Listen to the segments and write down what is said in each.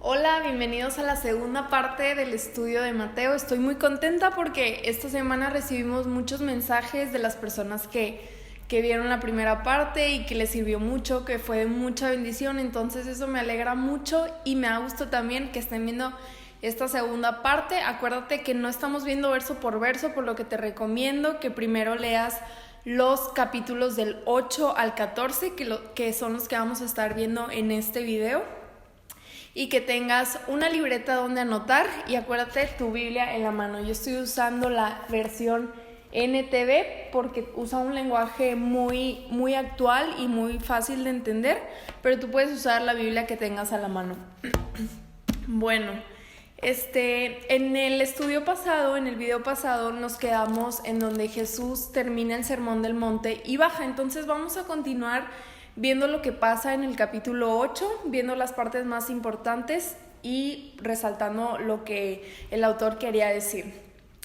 Hola, bienvenidos a la segunda parte del estudio de Mateo. Estoy muy contenta porque esta semana recibimos muchos mensajes de las personas que vieron la primera parte y que les sirvió mucho, que fue de mucha bendición. Entonces eso me alegra mucho y me da gusto también que estén viendo esta segunda parte. Acuérdate que no estamos viendo verso por verso, por lo que te recomiendo que primero leas los capítulos del 8 al 14, que son los que vamos a estar viendo en este video. Y que tengas una libreta donde anotar y acuérdate tu Biblia en la mano. Yo estoy usando la versión NTV porque usa un lenguaje muy actual y muy fácil de entender, pero tú puedes usar la Biblia que tengas a la mano. Bueno, en el estudio pasado, en el video pasado, nos quedamos en donde Jesús termina el Sermón del Monte y baja. Entonces vamos a continuar viendo lo que pasa en el capítulo 8, viendo las partes más importantes y resaltando lo que el autor quería decir.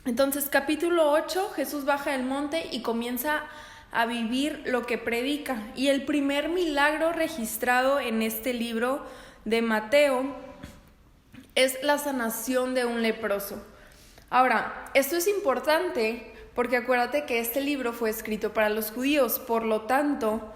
Entonces, capítulo 8, Jesús baja del monte y comienza a vivir lo que predica. Y el primer milagro registrado en este libro de Mateo es la sanación de un leproso. Ahora, esto es importante porque acuérdate que este libro fue escrito para los judíos, por lo tanto,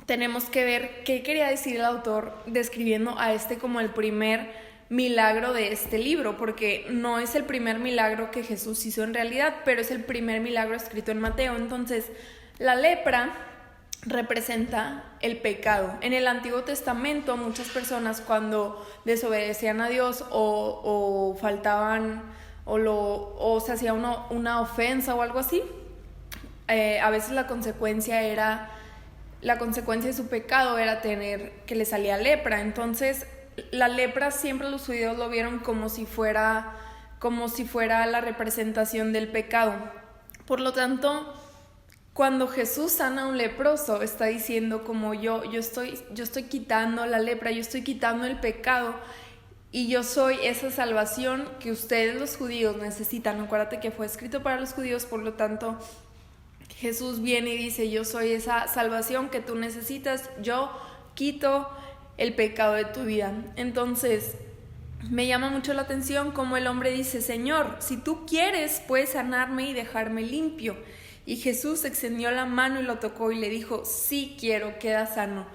tenemos que ver qué quería decir el autor describiendo a como el primer milagro de este libro, porque no es el primer milagro que Jesús hizo en realidad, pero es el primer milagro escrito en Mateo. Entonces, la lepra representa el pecado. En el Antiguo Testamento, muchas personas cuando desobedecían a Dios o faltaban o se hacía una ofensa o algo así, a veces la consecuencia de su pecado era tener que le salía lepra. Entonces la lepra siempre los judíos lo vieron como si fuera la representación del pecado. Por lo tanto, cuando Jesús sana a un leproso, está diciendo como yo estoy quitando la lepra, yo estoy quitando el pecado y yo soy esa salvación que ustedes los judíos necesitan. Acuérdate que fue escrito para los judíos, por lo tanto Jesús viene y dice, yo soy esa salvación que tú necesitas, yo quito el pecado de tu vida. Entonces, me llama mucho la atención cómo el hombre dice, Señor, si tú quieres, puedes sanarme y dejarme limpio. Y Jesús extendió la mano y lo tocó y le dijo, sí quiero, queda sano.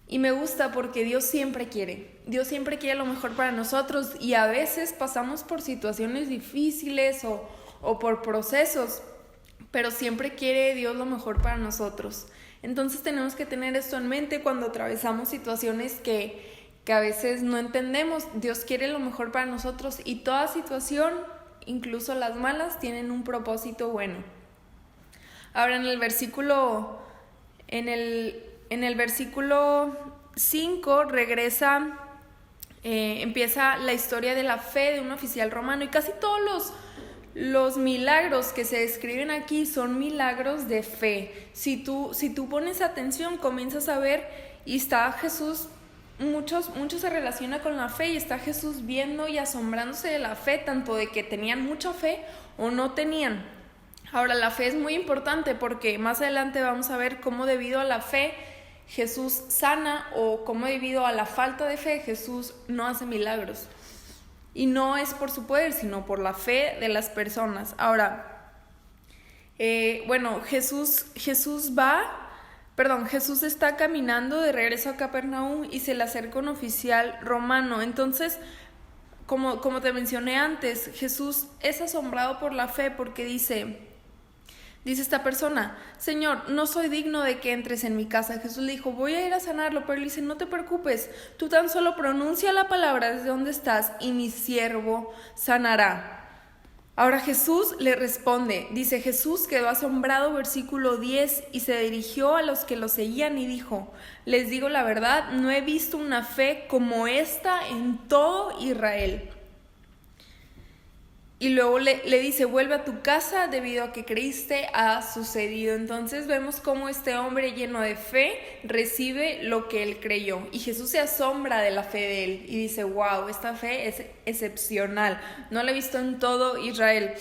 Y me gusta porque Dios siempre quiere lo mejor para nosotros y a veces pasamos por situaciones difíciles o por procesos, pero siempre quiere Dios lo mejor para nosotros. Entonces tenemos que tener esto en mente cuando atravesamos situaciones que a veces no entendemos. Dios quiere lo mejor para nosotros y toda situación, incluso las malas, tienen un propósito bueno. Ahora en el versículo 5 regresa, empieza la historia de la fe de un oficial romano y casi todos los milagros que se describen aquí son milagros de fe. Si tú pones atención, comienzas a ver y está Jesús, mucho se relaciona con la fe y está Jesús viendo y asombrándose de la fe, tanto de que tenían mucha fe o no tenían. Ahora, la fe es muy importante porque más adelante vamos a ver cómo debido a la fe Jesús sana o cómo debido a la falta de fe Jesús no hace milagros. Y no es por su poder, sino por la fe de las personas. Ahora, Jesús está caminando de regreso a Capernaum y se le acerca un oficial romano. Entonces, como te mencioné antes, Jesús es asombrado por la fe porque dice esta persona, Señor, no soy digno de que entres en mi casa. Jesús le dijo, voy a ir a sanarlo, pero él dice, no te preocupes, tú tan solo pronuncia la palabra desde donde estás y mi siervo sanará. Ahora Jesús le responde, dice, Jesús quedó asombrado, versículo 10, y se dirigió a los que lo seguían y dijo, les digo la verdad, no he visto una fe como esta en todo Israel. Y luego le dice, vuelve a tu casa debido a que creíste ha sucedido. Entonces vemos cómo este hombre lleno de fe recibe lo que él creyó. Y Jesús se asombra de la fe de él y dice, wow, esta fe es excepcional. No la he visto en todo Israel.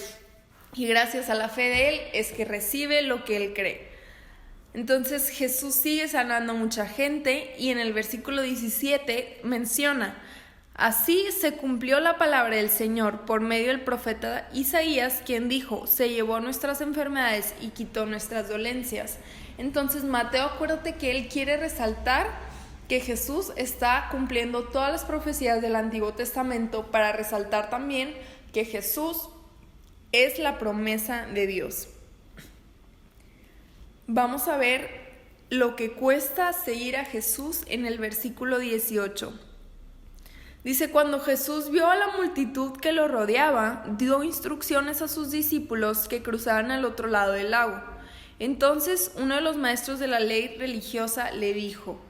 Y gracias a la fe de él es que recibe lo que él cree. Entonces Jesús sigue sanando a mucha gente y en el versículo 17 menciona, Así se cumplió la palabra del Señor por medio del profeta Isaías, quien dijo: se llevó nuestras enfermedades y quitó nuestras dolencias. Entonces Mateo, acuérdate que él quiere resaltar que Jesús está cumpliendo todas las profecías del Antiguo Testamento, para resaltar también que Jesús es la promesa de Dios. Vamos a ver lo que cuesta seguir a Jesús en el versículo 18. Dice: cuando Jesús vio a la multitud que lo rodeaba, dio instrucciones a sus discípulos que cruzaran al otro lado del lago. Entonces uno de los maestros de la ley religiosa le dijo: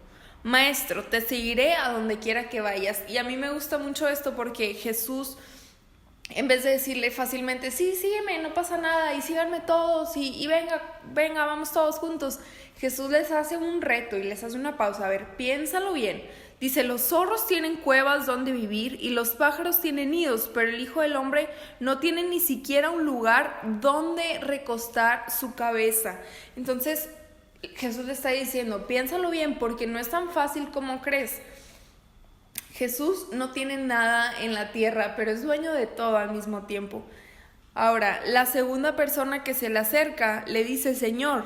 Maestro, te seguiré a donde quiera que vayas. Y a mí me gusta mucho esto, porque Jesús, en vez de decirle fácilmente: sí, sígueme, no pasa nada, y síganme todos, y venga, vamos todos juntos, Jesús les hace un reto y les hace una pausa. A ver, piénsalo bien. Dice: los zorros tienen cuevas donde vivir y los pájaros tienen nidos, pero el Hijo del Hombre no tiene ni siquiera un lugar donde recostar su cabeza. Entonces Jesús le está diciendo: piénsalo bien, porque no es tan fácil como crees. Jesús no tiene nada en la tierra, pero es dueño de todo al mismo tiempo. Ahora, la segunda persona que se le acerca le dice: Señor,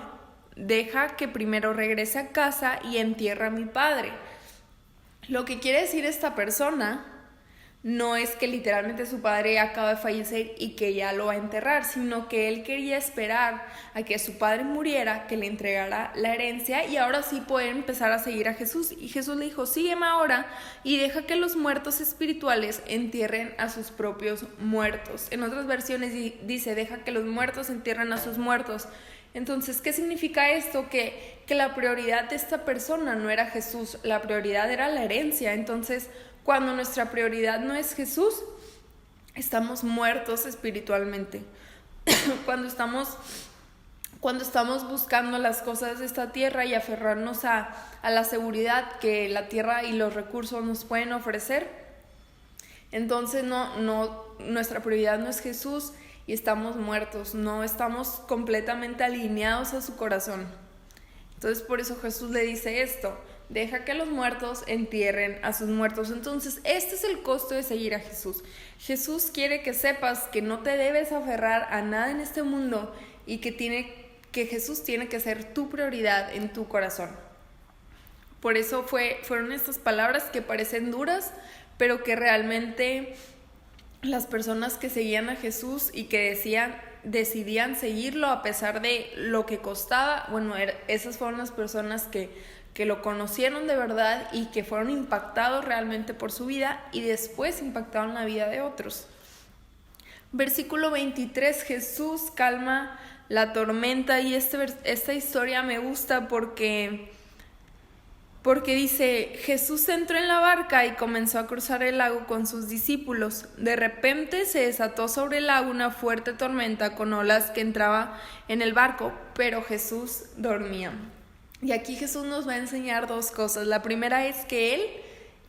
deja que primero regrese a casa y entierre a mi padre. Lo que quiere decir esta persona no es que literalmente su padre acaba de fallecer y que ya lo va a enterrar, sino que él quería esperar a que su padre muriera, que le entregara la herencia, y ahora sí poder empezar a seguir a Jesús. Y Jesús le dijo: sígueme ahora y deja que los muertos espirituales entierren a sus propios muertos. En otras versiones dice: deja que los muertos entierren a sus muertos. Entonces, ¿qué significa esto? Que la prioridad de esta persona no era Jesús, la prioridad era la herencia. Entonces, cuando nuestra prioridad no es Jesús, estamos muertos espiritualmente. Cuando estamos buscando las cosas de esta tierra y aferrarnos a la seguridad que la tierra y los recursos nos pueden ofrecer, entonces nuestra prioridad no es Jesús y estamos muertos, no estamos completamente alineados a su corazón. Entonces por eso Jesús le dice esto: deja que los muertos entierren a sus muertos. Entonces este es el costo de seguir a Jesús. Jesús quiere que sepas que no te debes aferrar a nada en este mundo y que Jesús tiene que ser tu prioridad en tu corazón. Por eso fueron estas palabras que parecen duras, pero que realmente las personas que seguían a Jesús y que decidían seguirlo a pesar de lo que costaba, bueno, esas fueron las personas que lo conocieron de verdad y que fueron impactados realmente por su vida y después impactaron la vida de otros. Versículo 23, Jesús calma la tormenta, y esta historia me gusta porque dice: Jesús entró en la barca y comenzó a cruzar el lago con sus discípulos. De repente se desató sobre el lago una fuerte tormenta con olas que entraba en el barco, pero Jesús dormía. Y aquí Jesús nos va a enseñar dos cosas. La primera es que Él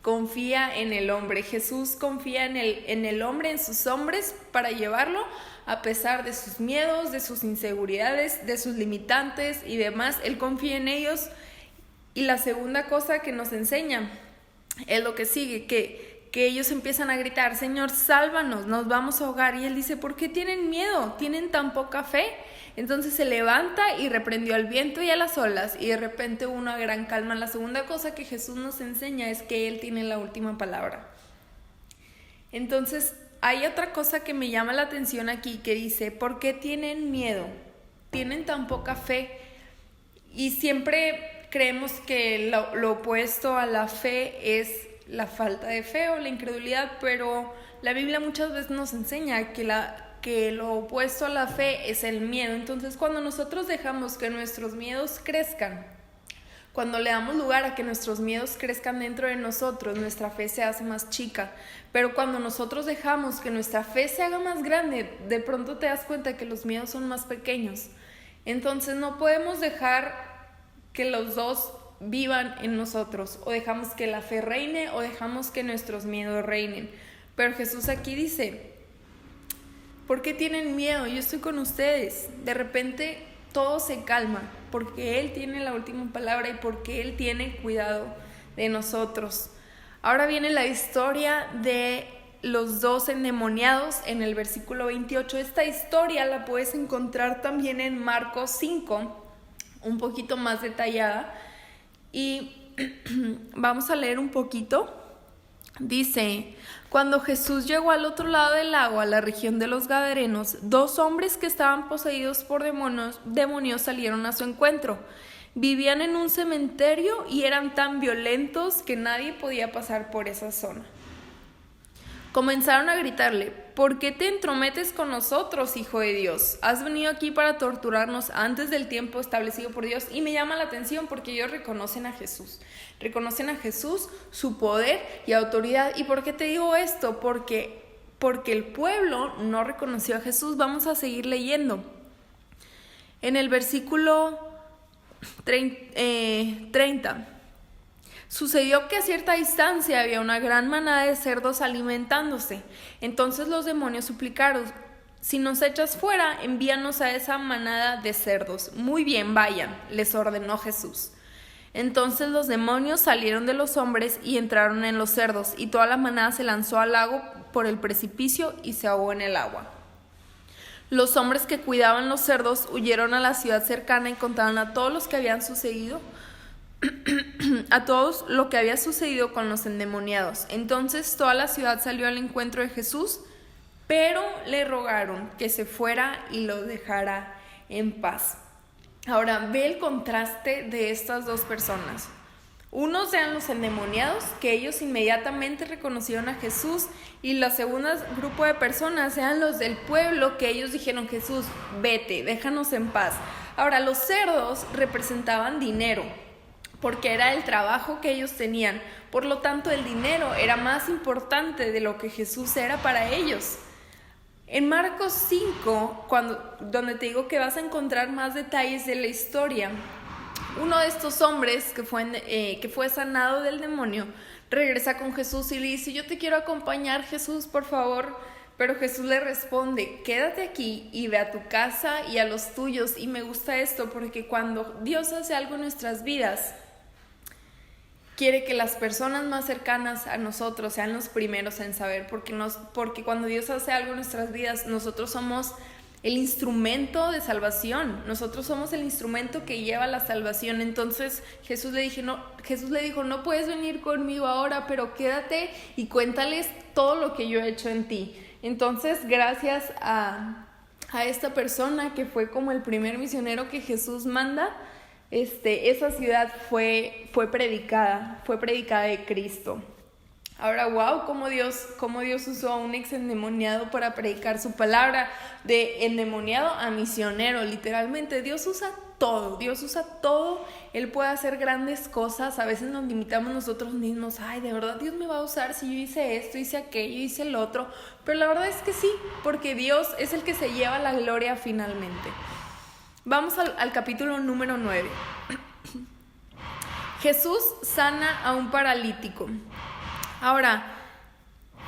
confía en el hombre. Jesús confía en el hombre, en sus hombres, para llevarlo a pesar de sus miedos, de sus inseguridades, de sus limitantes y demás. Él confía en ellos. Y la segunda cosa que nos enseña es lo que sigue, que ellos empiezan a gritar: Señor, sálvanos, nos vamos a ahogar. Y Él dice: ¿por qué tienen miedo? ¿Tienen tan poca fe? Entonces se levanta y reprendió al viento y a las olas, y de repente hubo una gran calma. La segunda cosa que Jesús nos enseña es que Él tiene la última palabra. Entonces hay otra cosa que me llama la atención aquí, que dice: ¿por qué tienen miedo? ¿Tienen tan poca fe? Y siempre creemos que lo opuesto a la fe es la falta de fe o la incredulidad, pero la Biblia muchas veces nos enseña que lo opuesto a la fe es el miedo. Entonces, cuando nosotros dejamos que nuestros miedos crezcan, cuando le damos lugar a que nuestros miedos crezcan dentro de nosotros, nuestra fe se hace más chica. Pero cuando nosotros dejamos que nuestra fe se haga más grande, de pronto te das cuenta que los miedos son más pequeños. Entonces no podemos dejar que los dos vivan en nosotros: o dejamos que la fe reine o dejamos que nuestros miedos reinen. Pero Jesús aquí dice: ¿por qué tienen miedo? Yo estoy con ustedes. De repente todo se calma porque Él tiene la última palabra y porque Él tiene cuidado de nosotros. Ahora viene la historia de los dos endemoniados en el versículo 28. Esta historia la puedes encontrar también en Marcos 5, un poquito más detallada. Y vamos a leer un poquito. Dice: cuando Jesús llegó al otro lado del lago, a la región de los Gadarenos, 2 hombres que estaban poseídos por demonios salieron a su encuentro. Vivían en un cementerio y eran tan violentos que nadie podía pasar por esa zona. Comenzaron a gritarle: ¿por qué te entrometes con nosotros, Hijo de Dios? ¿Has venido aquí para torturarnos antes del tiempo establecido por Dios? Y me llama la atención porque ellos reconocen a Jesús, su poder y autoridad. ¿Y por qué te digo esto? Porque el pueblo no reconoció a Jesús. Vamos a seguir leyendo. En el versículo 30. Sucedió que a cierta distancia había una gran manada de cerdos alimentándose. Entonces los demonios suplicaron: si nos echas fuera, envíanos a esa manada de cerdos. Muy bien, vayan, les ordenó Jesús. Entonces los demonios salieron de los hombres y entraron en los cerdos, y toda la manada se lanzó al lago por el precipicio y se ahogó en el agua. Los hombres que cuidaban los cerdos huyeron a la ciudad cercana y contaron a todos los que habían sucedido a todos lo que había sucedido con los endemoniados. Entonces toda la ciudad salió al encuentro de Jesús, pero le rogaron que se fuera y lo dejara en paz. Ahora ve el contraste de estas dos personas. Unos eran los endemoniados, que ellos inmediatamente reconocieron a Jesús, y la segunda grupo de personas eran los del pueblo, que ellos dijeron: Jesús, vete, déjanos en paz. Ahora, los cerdos representaban dinero, porque era el trabajo que ellos tenían. Por lo tanto, el dinero era más importante de lo que Jesús era para ellos. En Marcos 5, donde te digo que vas a encontrar más detalles de la historia, uno de estos hombres que fue sanado del demonio regresa con Jesús y le dice: yo te quiero acompañar, Jesús, por favor. Pero Jesús le responde: quédate aquí y ve a tu casa y a los tuyos. Y me gusta esto porque cuando Dios hace algo en nuestras vidas, quiere que las personas más cercanas a nosotros sean los primeros en saber, porque cuando Dios hace algo en nuestras vidas, nosotros somos el instrumento de salvación, nosotros somos el instrumento que lleva la salvación. Entonces Jesús le dijo: no puedes venir conmigo ahora, pero quédate y cuéntales todo lo que yo he hecho en ti. Entonces, gracias a esta persona que fue como el primer misionero que Jesús manda, esa ciudad fue predicada de Cristo. Ahora, wow, cómo Dios usó a un ex endemoniado para predicar su palabra. De endemoniado a misionero, literalmente. Dios usa todo. Él puede hacer grandes cosas. A veces nos limitamos nosotros mismos: ay, de verdad Dios me va a usar si yo hice esto, hice aquello, hice el otro. Pero la verdad es que sí, porque Dios es el que se lleva la gloria finalmente. Vamos al capítulo número 9. Jesús sana a un paralítico. Ahora,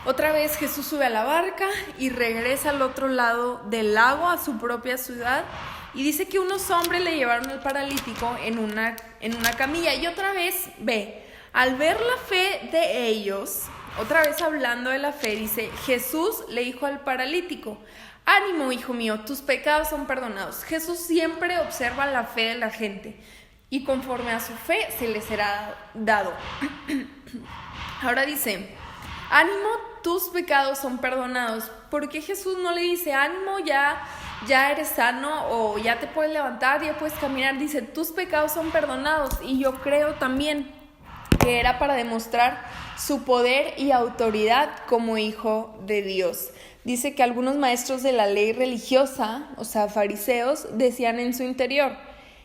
otra vez Jesús sube a la barca y regresa al otro lado del lago, a su propia ciudad. Y dice que unos hombres le llevaron al paralítico en una camilla. Y otra vez al ver la fe de ellos, otra vez hablando de la fe, dice: Jesús le dijo al paralítico: ánimo, hijo mío, tus pecados son perdonados. Jesús siempre observa la fe de la gente, y conforme a su fe se les será dado. Ahora dice: ánimo, tus pecados son perdonados. ¿Por qué Jesús no le dice: ánimo, ya eres sano, o ya te puedes levantar, ya puedes caminar? Dice: tus pecados son perdonados. Y yo creo también que era para demostrar su poder y autoridad como hijo de Dios. Dice que algunos maestros de la ley religiosa, o sea, fariseos, decían en su interior: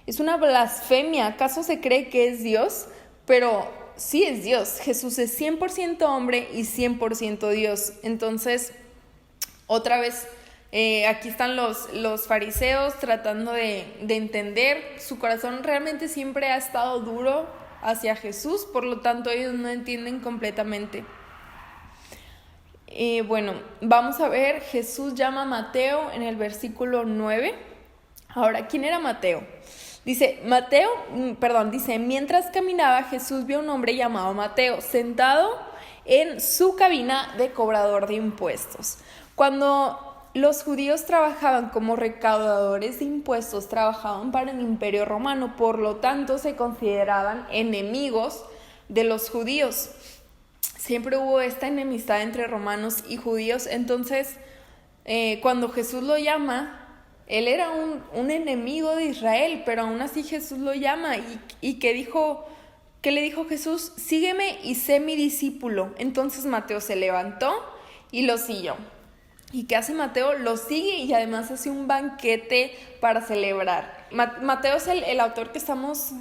es una blasfemia, ¿acaso se cree que es Dios? Pero sí es Dios. Jesús es 100% hombre y 100% Dios. Entonces, otra vez, aquí están los fariseos tratando de entender. Su corazón realmente siempre ha estado duro hacia Jesús, por lo tanto ellos no entienden completamente. Bueno, vamos a ver, Jesús llama a Mateo en el versículo 9. Ahora, ¿quién era Mateo? Dice, mientras caminaba, Jesús vio a un hombre llamado Mateo sentado en su cabina de cobrador de impuestos. Cuando los judíos trabajaban como recaudadores de impuestos, trabajaban para el Imperio Romano, por lo tanto se consideraban enemigos de los judíos. Siempre hubo esta enemistad entre romanos y judíos, entonces cuando Jesús lo llama, él era un enemigo de Israel, pero aún así Jesús lo llama y ¿qué le dijo Jesús? Sígueme y sé mi discípulo. Entonces Mateo se levantó y lo siguió. ¿Y qué hace Mateo? Lo sigue y además hace un banquete para celebrar. Mateo es el autor que estamos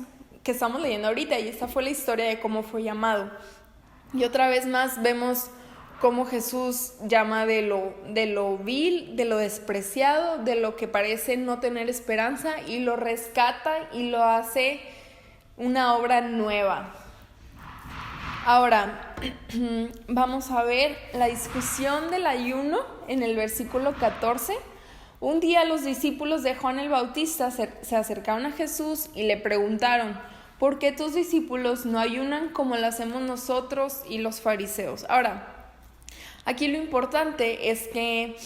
leyendo ahorita, y esta fue la historia de cómo fue llamado. Y otra vez más vemos cómo Jesús llama de lo vil, de lo despreciado, de lo que parece no tener esperanza, y lo rescata y lo hace una obra nueva. Ahora, vamos a ver la discusión del ayuno en el versículo 14. Un día los discípulos de Juan el Bautista se acercaron a Jesús y le preguntaron: ¿por qué tus discípulos no ayunan como lo hacemos nosotros y los fariseos? Ahora, aquí lo importante es que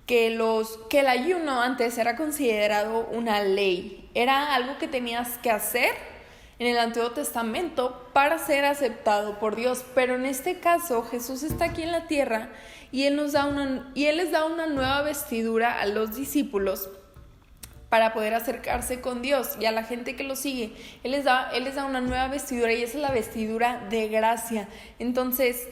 el ayuno antes era considerado una ley. Era algo que tenías que hacer en el Antiguo Testamento para ser aceptado por Dios. Pero en este caso, Jesús está aquí en la tierra y Él les da una nueva vestidura a los discípulos para poder acercarse con Dios y a la gente que lo sigue. Él les da una nueva vestidura, y esa es la vestidura de gracia. Entonces,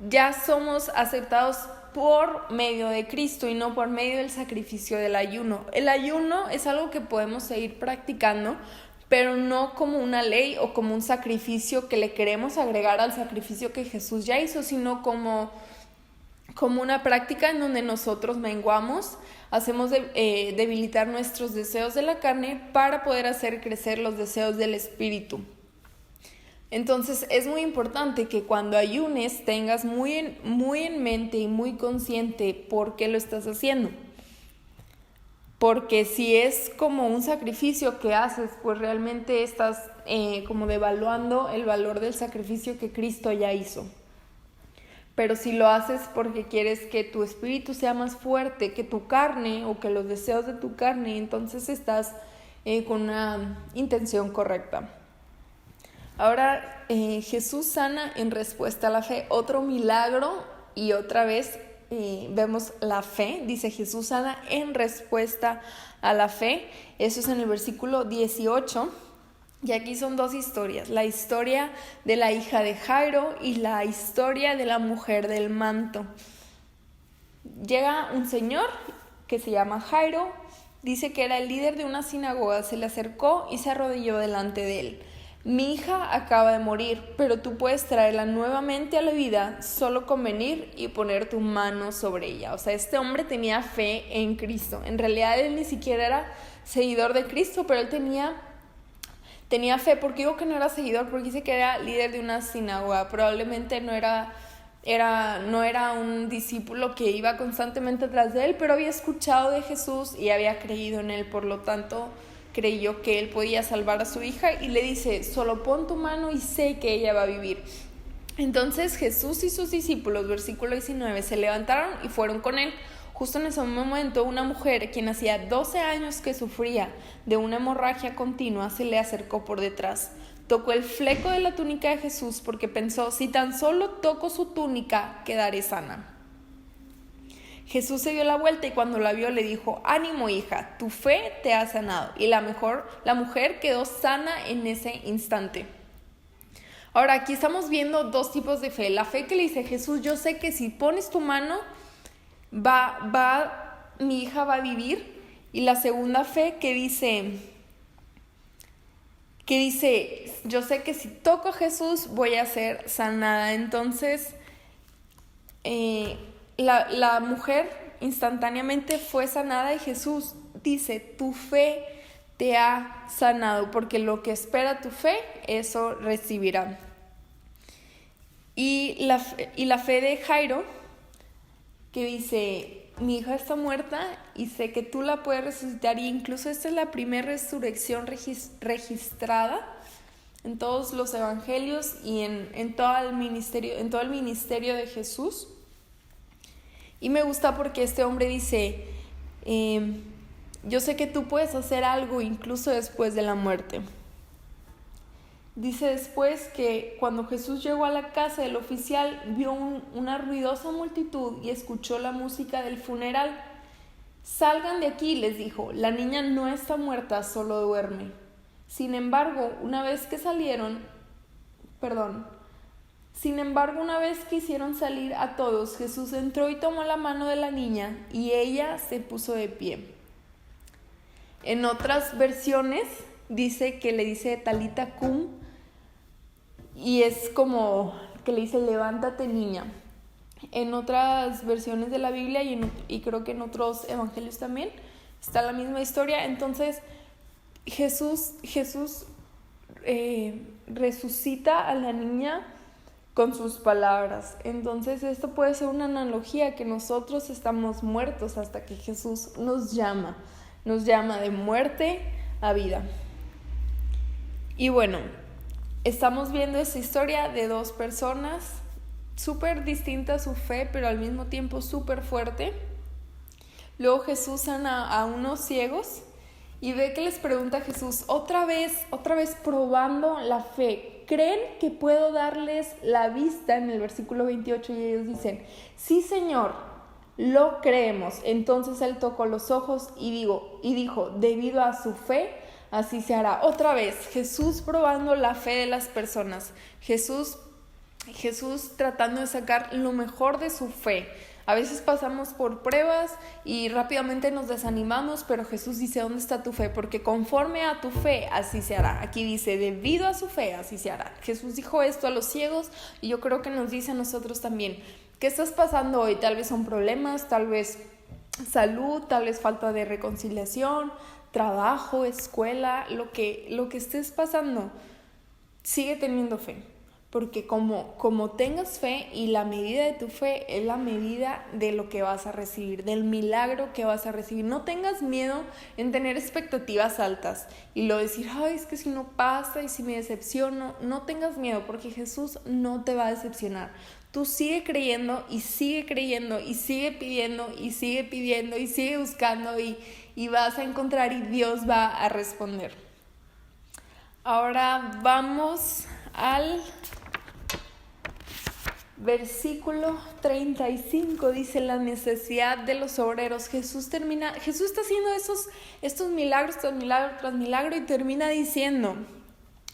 ya somos aceptados por medio de Cristo y no por medio del sacrificio del ayuno. El ayuno es algo que podemos seguir practicando, pero no como una ley o como un sacrificio que le queremos agregar al sacrificio que Jesús ya hizo, sino como una práctica en donde nosotros menguamos, hacemos debilitar nuestros deseos de la carne para poder hacer crecer los deseos del espíritu. Entonces es muy importante que cuando ayunes tengas muy en mente y muy consciente por qué lo estás haciendo. Porque si es como un sacrificio que haces, pues realmente estás como devaluando el valor del sacrificio que Cristo ya hizo. Pero si lo haces porque quieres que tu espíritu sea más fuerte que tu carne o que los deseos de tu carne, entonces estás con una intención correcta. Ahora Jesús sana en respuesta a la fe. Otro milagro, y otra vez vemos la fe. Dice: Jesús sana en respuesta a la fe. Eso es en el versículo 18. Y aquí son dos historias: la historia de la hija de Jairo y la historia de la mujer del manto. Llega un señor que se llama Jairo, dice que era el líder de una sinagoga, se le acercó y se arrodilló delante de él. Mi hija acaba de morir, pero tú puedes traerla nuevamente a la vida solo con venir y poner tu mano sobre ella. O sea, este hombre tenía fe en Cristo. En realidad él ni siquiera era seguidor de Cristo, pero él tenía fe. ¿Por qué digo que no era seguidor? Porque dice que era líder de una sinagoga. Probablemente no era un discípulo que iba constantemente atrás de él, pero había escuchado de Jesús y había creído en él. Por lo tanto, creyó que él podía salvar a su hija y le dice: solo pon tu mano y sé que ella va a vivir. Entonces Jesús y sus discípulos, versículo 19, se levantaron y fueron con él. Justo en ese momento, una mujer, quien hacía 12 años que sufría de una hemorragia continua, se le acercó por detrás. Tocó el fleco de la túnica de Jesús porque pensó: si tan solo toco su túnica, quedaré sana. Jesús se dio la vuelta y cuando la vio le dijo: ánimo, hija, tu fe te ha sanado. Y la mujer quedó sana en ese instante. Ahora, aquí estamos viendo dos tipos de fe. La fe que le dice Jesús: yo sé que si pones tu mano, mi hija va a vivir. Y la segunda fe que dice, yo sé que si toco a Jesús voy a ser sanada. Entonces, la mujer instantáneamente fue sanada y Jesús dice: tu fe te ha sanado, porque lo que espera tu fe, eso recibirá. Y la fe de Jairo, que dice: mi hija está muerta y sé que tú la puedes resucitar. Y incluso esta es la primera resurrección registrada en todos los evangelios y en todo el ministerio de Jesús. Y me gusta porque este hombre dice, yo sé que tú puedes hacer algo incluso después de la muerte. Dice después que cuando Jesús llegó a la casa del oficial, vio una ruidosa multitud y escuchó la música del funeral. Salgan de aquí, les dijo, la niña no está muerta, solo duerme. Sin embargo, una vez que hicieron salir a todos, Jesús entró y tomó la mano de la niña y ella se puso de pie. En otras versiones dice que le dice Talita cum y es como que le dice levántate niña. En otras versiones de la Biblia y creo que en otros evangelios también está la misma historia. Entonces Jesús resucita a la niña con sus palabras. Entonces esto puede ser una analogía que nosotros estamos muertos hasta que Jesús nos llama de muerte a vida. Y bueno, estamos viendo esta historia de dos personas súper distintas su fe, pero al mismo tiempo súper fuerte. Luego Jesús sana a unos ciegos y ve que les pregunta a Jesús, otra vez probando la fe, ¿creen que puedo darles la vista? En el versículo 28 y ellos dicen, sí Señor, lo creemos. Entonces él tocó los ojos y dijo, debido a su fe, así se hará. Otra vez, Jesús probando la fe de las personas, Jesús tratando de sacar lo mejor de su fe. A veces pasamos por pruebas y rápidamente nos desanimamos, pero Jesús dice, ¿dónde está tu fe? Porque conforme a tu fe, así se hará. Aquí dice, debido a su fe, así se hará. Jesús dijo esto a los ciegos y yo creo que nos dice a nosotros también. ¿Qué estás pasando hoy? Tal vez son problemas, tal vez salud, tal vez falta de reconciliación, trabajo, escuela, lo que estés pasando, sigue teniendo fe. Porque como tengas fe y la medida de tu fe es la medida de lo que vas a recibir, del milagro que vas a recibir. No tengas miedo en tener expectativas altas y luego decir, ay, es que si no pasa y si me decepciono. No tengas miedo porque Jesús no te va a decepcionar. Tú sigue creyendo y sigue pidiendo y sigue pidiendo y sigue buscando y vas a encontrar y Dios va a responder. Ahora vamos al versículo 35, dice la necesidad de los obreros. Jesús está haciendo estos milagros tras milagro y termina diciendo,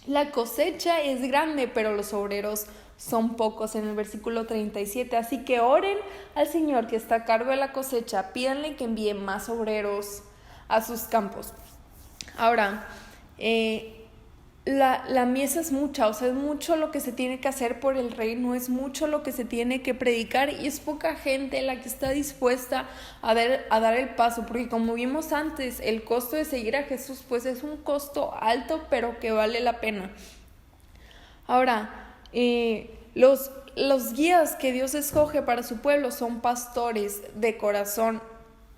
la cosecha es grande, pero los obreros son pocos, en el versículo 37. Así que oren al Señor que está a cargo de la cosecha, pídanle que envíe más obreros a sus campos. Ahora, la mies es mucha, o sea, es mucho lo que se tiene que hacer por el reino, es mucho lo que se tiene que predicar y es poca gente la que está dispuesta a dar el paso, porque como vimos antes, el costo de seguir a Jesús pues es un costo alto, pero que vale la pena. Ahora, los guías que Dios escoge para su pueblo son pastores de corazón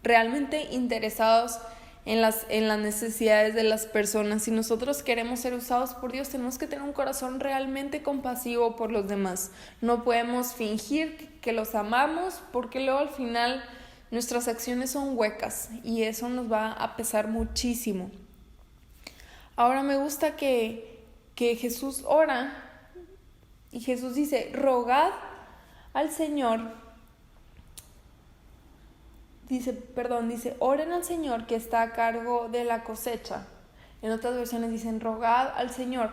realmente interesados en las necesidades de las personas. Si nosotros queremos ser usados por Dios, tenemos que tener un corazón realmente compasivo por los demás. No podemos fingir que los amamos porque luego al final nuestras acciones son huecas y eso nos va a pesar muchísimo. Ahora me gusta que Jesús ora y Jesús dice, rogad al Señor. Dice, oren al Señor que está a cargo de la cosecha. En otras versiones dicen, rogad al Señor.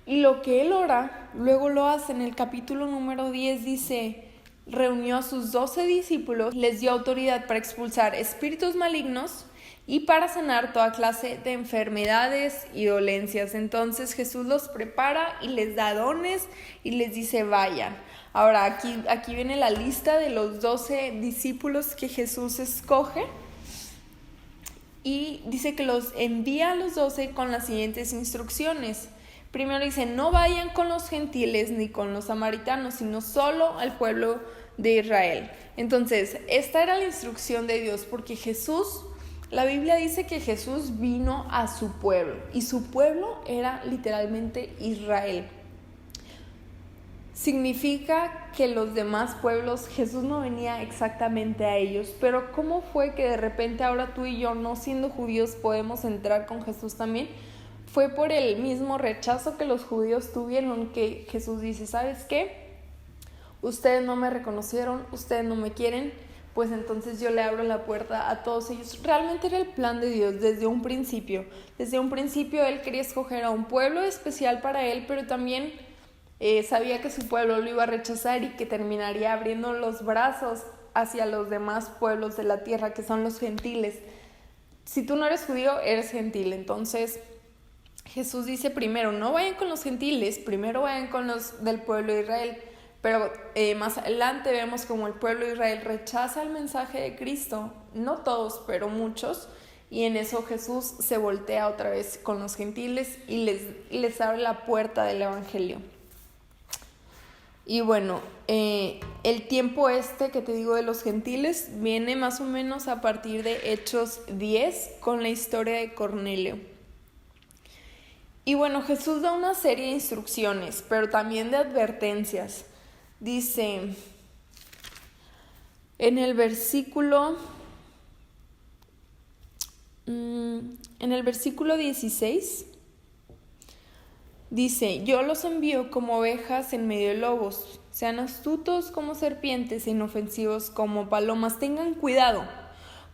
Y lo que él ora, luego lo hace en el capítulo número 10, dice, reunió a sus 12 discípulos, les dio autoridad para expulsar espíritus malignos y para sanar toda clase de enfermedades y dolencias. Entonces Jesús los prepara y les da dones y les dice, vayan. Ahora, aquí viene la lista de los 12 discípulos que Jesús escoge y dice que los envía a los 12 con las siguientes instrucciones. Primero dice, no vayan con los gentiles ni con los samaritanos, sino solo al pueblo de Israel. Entonces, esta era la instrucción de Dios porque Jesús La Biblia dice que Jesús vino a su pueblo y su pueblo era literalmente Israel. Significa que los demás pueblos, Jesús no venía exactamente a ellos, pero ¿cómo fue que de repente ahora tú y yo, no siendo judíos, podemos entrar con Jesús también? Fue por el mismo rechazo que los judíos tuvieron, que Jesús dice, ¿sabes qué? Ustedes no me reconocieron, ustedes no me quieren, pues entonces yo le abro la puerta a todos ellos. Realmente era el plan de Dios desde un principio. Desde un principio Él quería escoger a un pueblo especial para Él, pero también sabía que su pueblo lo iba a rechazar y que terminaría abriendo los brazos hacia los demás pueblos de la tierra, que son los gentiles. Si tú no eres judío, eres gentil. Entonces Jesús dice primero, no vayan con los gentiles, primero vayan con los del pueblo de Israel. Pero más adelante vemos como el pueblo de Israel rechaza el mensaje de Cristo, no todos, pero muchos, y en eso Jesús se voltea otra vez con los gentiles y les abre la puerta del evangelio. Y bueno, el tiempo que te digo de los gentiles viene más o menos a partir de Hechos 10 con la historia de Cornelio. Y bueno, Jesús da una serie de instrucciones, pero también de advertencias. Dice en el versículo 16, dice, yo los envío como ovejas en medio de lobos, sean astutos como serpientes e inofensivos como palomas, tengan cuidado,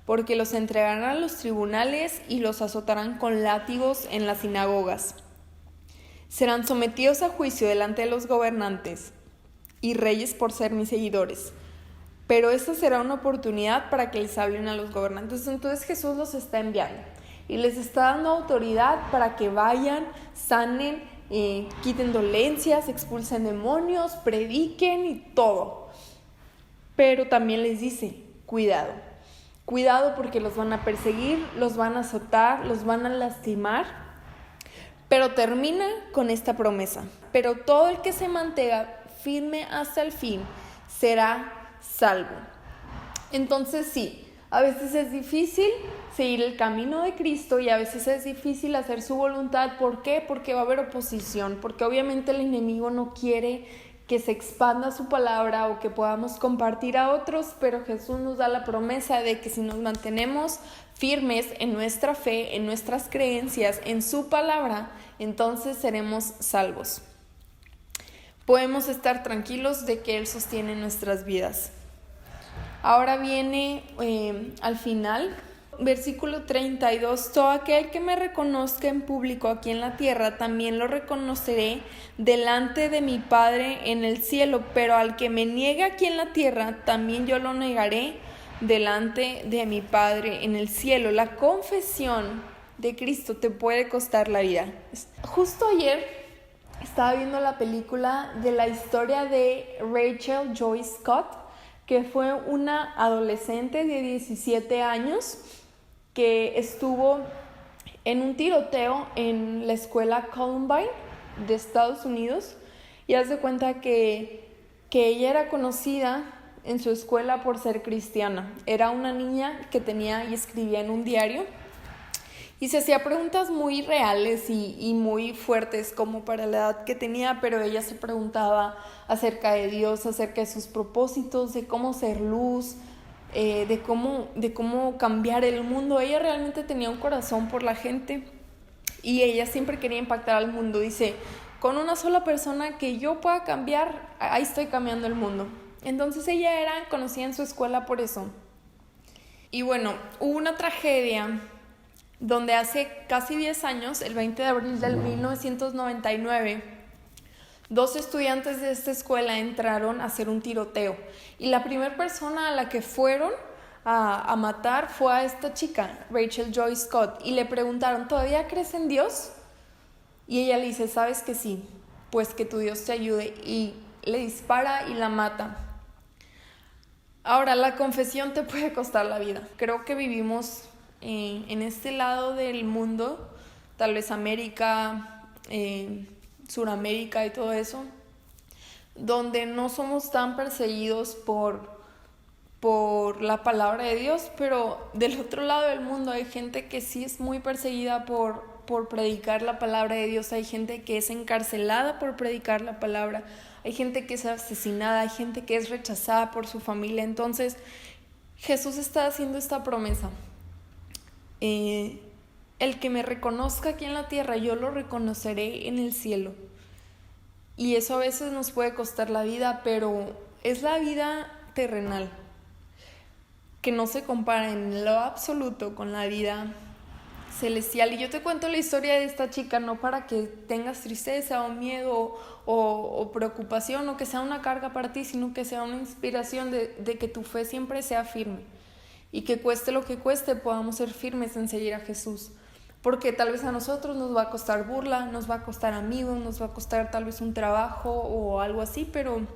porque los entregarán a los tribunales y los azotarán con látigos en las sinagogas. Serán sometidos a juicio delante de los gobernantes y reyes por ser mis seguidores, pero esta será una oportunidad para que les hablen a los gobernantes. Entonces Jesús los está enviando y les está dando autoridad para que vayan, sanen, quiten dolencias, expulsen demonios, prediquen y todo. Pero también les dice, cuidado porque los van a perseguir, los van a azotar, los van a lastimar. Pero termina con esta promesa, pero todo el que se mantenga firme hasta el fin será salvo. Entonces sí, a veces es difícil seguir el camino de Cristo y a veces es difícil hacer su voluntad. ¿Por qué? Porque va a haber oposición, porque obviamente el enemigo no quiere que se expanda su palabra o que podamos compartir a otros, pero Jesús nos da la promesa de que si nos mantenemos firmes en nuestra fe, en nuestras creencias, en su palabra, entonces seremos salvos. Podemos estar tranquilos de que Él sostiene nuestras vidas. Ahora viene al final, versículo 32, todo aquel que me reconozca en público aquí en la tierra, también lo reconoceré delante de mi Padre en el cielo, pero al que me niegue aquí en la tierra, también yo lo negaré delante de mi Padre en el cielo. La confesión de Cristo te puede costar la vida. Justo ayer estaba viendo la película de la historia de Rachel Joy Scott, que fue una adolescente de 17 años que estuvo en un tiroteo en la escuela Columbine de Estados Unidos, y haz de cuenta que ella era conocida en su escuela por ser cristiana. Era una niña que tenía y escribía en un diario y se hacía preguntas muy reales y muy fuertes como para la edad que tenía, pero ella se preguntaba acerca de Dios, acerca de sus propósitos, de cómo ser luz, de cómo cambiar el mundo. Ella realmente tenía un corazón por la gente y ella siempre quería impactar al mundo. Dice, con una sola persona que yo pueda cambiar, ahí estoy cambiando el mundo. Entonces ella era conocida en su escuela por eso. Y bueno, hubo una tragedia donde hace casi 10 años, el 20 de abril del 1999, 2 estudiantes de esta escuela entraron a hacer un tiroteo. Y la primera persona a la que fueron a matar fue a esta chica, Rachel Joy Scott. Y le preguntaron, ¿todavía crees en Dios? Y ella le dice, ¿sabes que sí? Pues que tu Dios te ayude. Y le dispara y la mata. Ahora, la confesión te puede costar la vida. Creo que vivimos en este lado del mundo, tal vez América, Suramérica y todo eso, donde no somos tan perseguidos por la palabra de Dios, pero del otro lado del mundo hay gente que sí es muy perseguida por predicar la palabra de Dios, hay gente que es encarcelada por predicar la palabra, hay gente que es asesinada, hay gente que es rechazada por su familia. Entonces Jesús está haciendo esta promesa: el que me reconozca aquí en la tierra, yo lo reconoceré en el cielo. Y eso a veces nos puede costar la vida, pero es la vida terrenal, que no se compara en lo absoluto con la vida celestial. Y yo te cuento la historia de esta chica no para que tengas tristeza o miedo o preocupación o que sea una carga para ti, sino que sea una inspiración de que tu fe siempre sea firme y que cueste lo que cueste podamos ser firmes en seguir a Jesús. Porque tal vez a nosotros nos va a costar burla, nos va a costar amigos, nos va a costar tal vez un trabajo o algo así, pero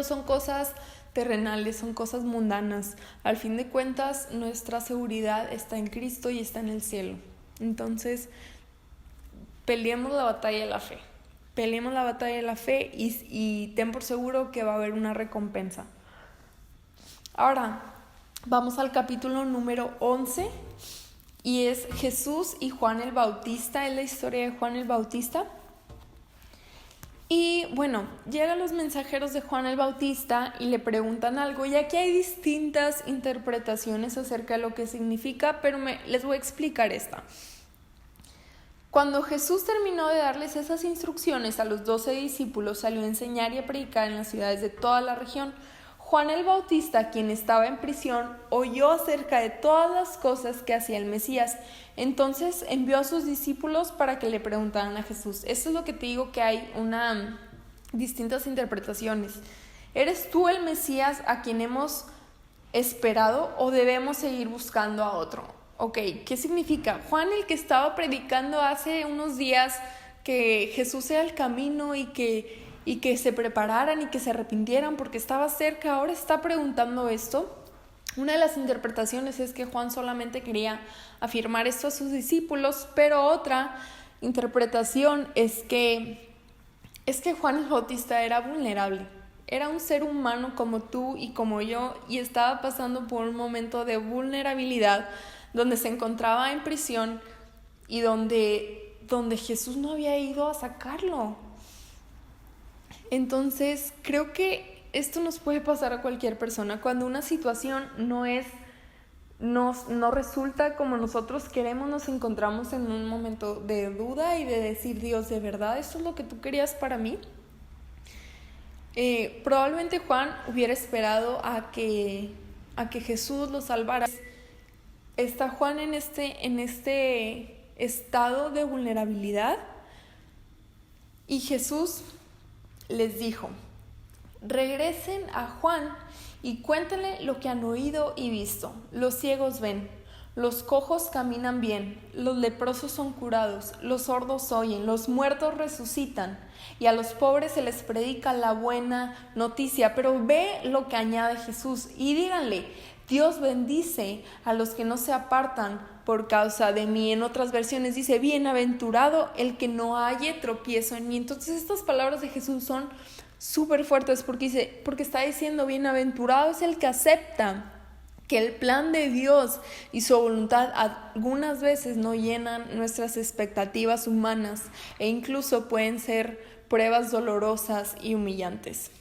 son cosas terrenales, son cosas mundanas. Al fin de cuentas, nuestra seguridad está en Cristo y está en el cielo. Entonces, peleemos la batalla de la fe. Peleemos la batalla de la fe y ten por seguro que va a haber una recompensa. Ahora, vamos al capítulo número 11 y es Jesús y Juan el Bautista, es la historia de Juan el Bautista. Y bueno, llegan los mensajeros de Juan el Bautista y le preguntan algo, y aquí hay distintas interpretaciones acerca de lo que significa, pero les voy a explicar esta. Cuando Jesús terminó de darles esas instrucciones a los 12 discípulos, salió a enseñar y a predicar en las ciudades de toda la región. Juan el Bautista, quien estaba en prisión, oyó acerca de todas las cosas que hacía el Mesías. Entonces envió a sus discípulos para que le preguntaran a Jesús. Esto es lo que te digo, que hay distintas interpretaciones. ¿Eres tú el Mesías a quien hemos esperado o debemos seguir buscando a otro? Ok, ¿qué significa? Juan, el que estaba predicando hace unos días que Jesús era el camino y que se prepararan y que se arrepintieran porque estaba cerca, ahora está preguntando esto. Una de las interpretaciones es que Juan solamente quería afirmar esto a sus discípulos, pero otra interpretación es que Juan el Bautista era vulnerable, era un ser humano como tú y como yo, y estaba pasando por un momento de vulnerabilidad donde se encontraba en prisión y donde Jesús no había ido a sacarlo. Entonces, creo que esto nos puede pasar a cualquier persona. Cuando una situación no resulta como nosotros queremos, nos encontramos en un momento de duda y de decir, Dios, ¿de verdad esto es lo que tú querías para mí? Probablemente Juan hubiera esperado a que Jesús lo salvara. Está Juan en este estado de vulnerabilidad y Jesús les dijo: regresen a Juan y cuéntenle lo que han oído y visto. Los ciegos ven, los cojos caminan bien, los leprosos son curados, los sordos oyen, los muertos resucitan y a los pobres se les predica la buena noticia. Pero ve lo que añade Jesús y díganle: Dios bendice a los que no se apartan por causa de mí. En otras versiones dice: bienaventurado el que no halle tropiezo en mí. Entonces estas palabras de Jesús son súper fuertes porque está diciendo: bienaventurado es el que acepta que el plan de Dios y su voluntad algunas veces no llenan nuestras expectativas humanas e incluso pueden ser pruebas dolorosas y humillantes.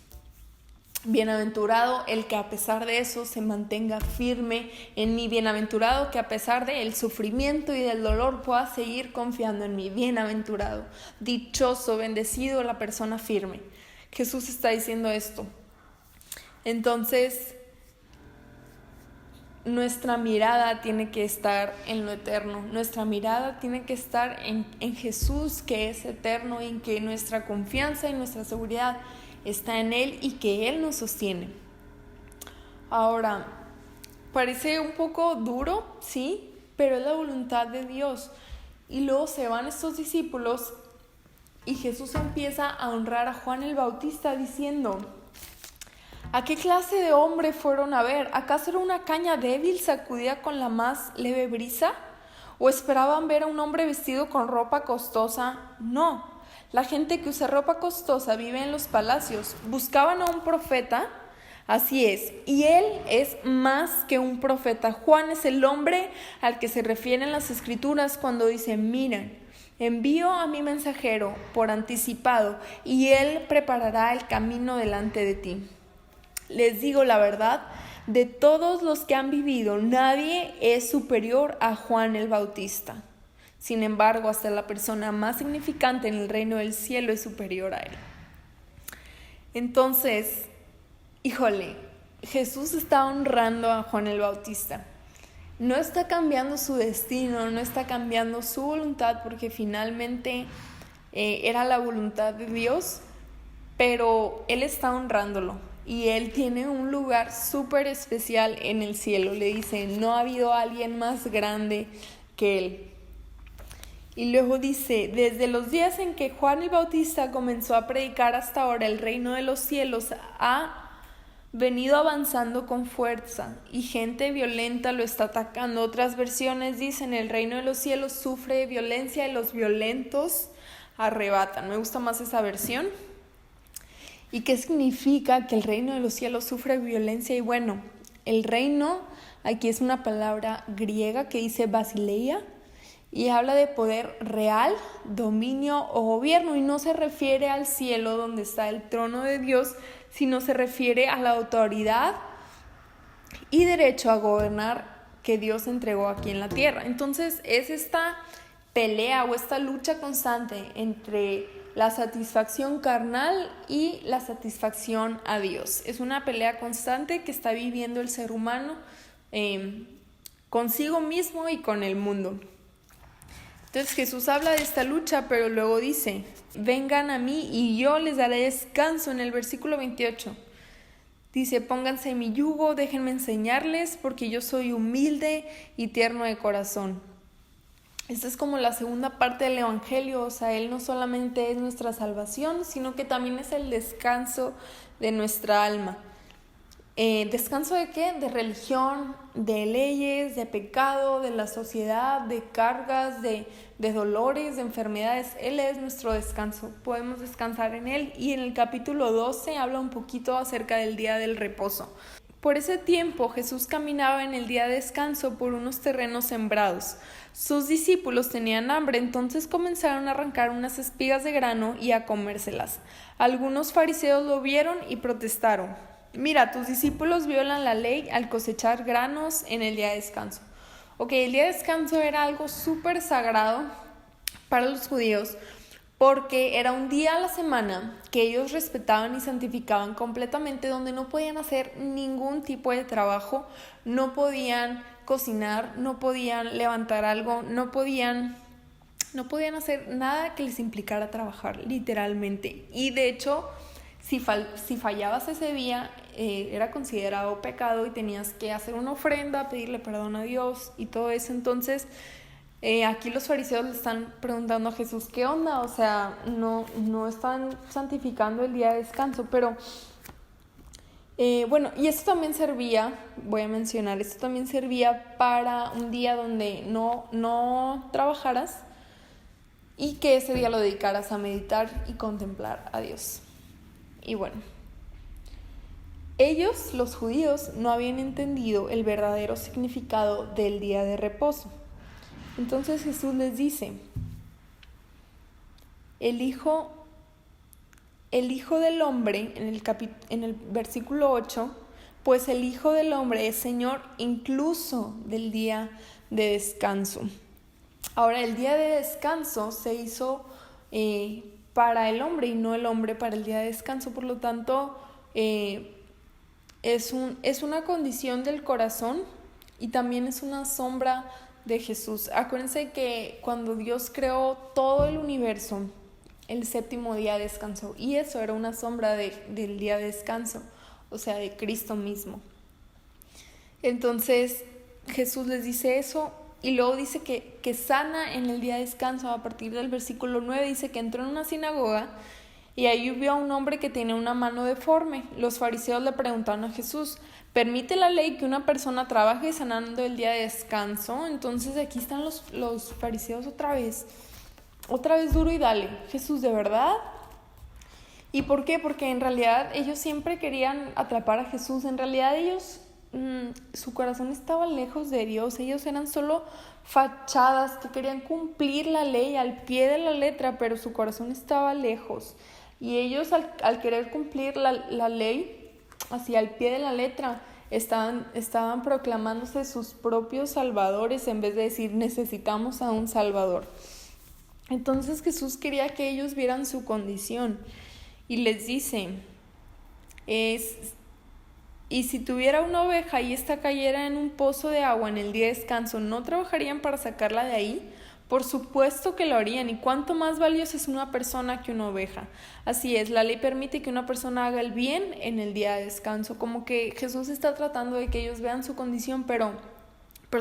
Bienaventurado el que a pesar de eso se mantenga firme en mí. Bienaventurado que a pesar del sufrimiento y del dolor pueda seguir confiando en mí. Bienaventurado, dichoso, bendecido la persona firme. Jesús está diciendo esto. Entonces, nuestra mirada tiene que estar en lo eterno. Nuestra mirada tiene que estar en Jesús, que es eterno, y en que nuestra confianza y nuestra seguridad está en Él y que Él nos sostiene. Ahora, parece un poco duro, sí, pero es la voluntad de Dios. Y luego se van estos discípulos y Jesús empieza a honrar a Juan el Bautista diciendo: ¿a qué clase de hombre fueron a ver? ¿Acaso era una caña débil sacudida con la más leve brisa? ¿O esperaban ver a un hombre vestido con ropa costosa? No. La gente que usa ropa costosa vive en los palacios. Buscaban a un profeta, Así es, y él es más que un profeta. Juan es el hombre al que se refieren las escrituras cuando dice: miren, envío a mi mensajero por anticipado, y él preparará el camino delante de ti. Les digo la verdad, de todos los que han vivido, nadie es superior a Juan el Bautista. Sin embargo, hasta la persona más significante en el reino del cielo es superior a él. Entonces, híjole, Jesús está honrando a Juan el Bautista. No está cambiando su destino, no está cambiando su voluntad, porque finalmente era la voluntad de Dios, pero él está honrándolo y él tiene un lugar súper especial en el cielo. Le dice: no ha habido alguien más grande que él. Y luego dice: desde los días en que Juan el Bautista comenzó a predicar hasta ahora, el reino de los cielos ha venido avanzando con fuerza y gente violenta lo está atacando. Otras versiones dicen: el reino de los cielos sufre violencia y los violentos arrebatan. Me gusta más esa versión. ¿Y qué significa que el reino de los cielos sufre violencia? Y bueno, el reino aquí es una palabra griega que dice basileia, y habla de poder real, dominio o gobierno, y no se refiere al cielo donde está el trono de Dios, sino se refiere a la autoridad y derecho a gobernar que Dios entregó aquí en la tierra. Entonces es esta pelea o esta lucha constante entre la satisfacción carnal y la satisfacción a Dios. Es una pelea constante que está viviendo el ser humano consigo mismo y con el mundo. Entonces Jesús habla de esta lucha, pero luego dice: vengan a mí y yo les daré descanso. En el versículo 28 dice: pónganse mi yugo, déjenme enseñarles, porque yo soy humilde y tierno de corazón. Esta es como la segunda parte del evangelio. O sea, él no solamente es nuestra salvación, sino que también es el descanso de nuestra alma. ¿Descanso de qué? De religión, de leyes, de pecado, de la sociedad, de cargas, de dolores, de enfermedades. Él es nuestro descanso, podemos descansar en él. Y en el capítulo 12 habla un poquito acerca del día del reposo. Por ese tiempo Jesús caminaba en el día de descanso por unos terrenos sembrados. Sus discípulos tenían hambre, entonces comenzaron a arrancar unas espigas de grano y a comérselas. Algunos fariseos lo vieron y protestaron: mira, tus discípulos violan la ley al cosechar granos en el día de descanso. Ok, el día de descanso era algo súper sagrado para los judíos, porque era un día a la semana que ellos respetaban y santificaban completamente, donde no podían hacer ningún tipo de trabajo, no podían cocinar, no podían levantar algo, no podían hacer nada que les implicara trabajar, literalmente. Y de hecho, si fallabas ese día, era considerado pecado y tenías que hacer una ofrenda, pedirle perdón a Dios y todo eso. Entonces, aquí los fariseos le están preguntando a Jesús: ¿qué onda? O sea, no están santificando el día de descanso. Pero, bueno, y esto también servía, voy a mencionar, esto también servía para un día donde no trabajaras y que ese día lo dedicaras a meditar y contemplar a Dios. Y bueno, ellos, los judíos, no habían entendido el verdadero significado del día de reposo. Entonces Jesús les dice: el Hijo del Hombre, en el versículo 8, pues el Hijo del Hombre es Señor incluso del día de descanso. Ahora, el día de descanso se hizo para el hombre y no el hombre para el día de descanso. Por lo tanto, es una condición del corazón y también es una sombra de Jesús. Acuérdense que cuando Dios creó todo el universo, el séptimo día descansó, y eso era una sombra del día de descanso, o sea, de Cristo mismo. Entonces Jesús les dice eso, y luego dice que sana en el día de descanso. A partir del versículo 9 dice que entró en una sinagoga y ahí vio a un hombre que tenía una mano deforme. Los fariseos le preguntaron a Jesús: ¿permite la ley que una persona trabaje sanando el día de descanso? Entonces aquí están los fariseos otra vez duro y dale: Jesús, ¿de verdad? ¿Y por qué? Porque en realidad ellos siempre querían atrapar a Jesús. En realidad ellos, su corazón estaba lejos de Dios. Ellos eran solo fachadas que querían cumplir la ley al pie de la letra, pero su corazón estaba lejos. Y ellos al querer cumplir la ley, así al pie de la letra, estaban proclamándose sus propios salvadores en vez de decir necesitamos a un salvador. Entonces Jesús quería que ellos vieran su condición y les dice, y si tuviera una oveja y esta cayera en un pozo de agua en el día de descanso, ¿no trabajarían para sacarla de ahí? Por supuesto que lo harían. ¿Y cuánto más valiosa es una persona que una oveja? Así es, la ley permite que una persona haga el bien en el día de descanso. Como que Jesús está tratando de que ellos vean su condición, pero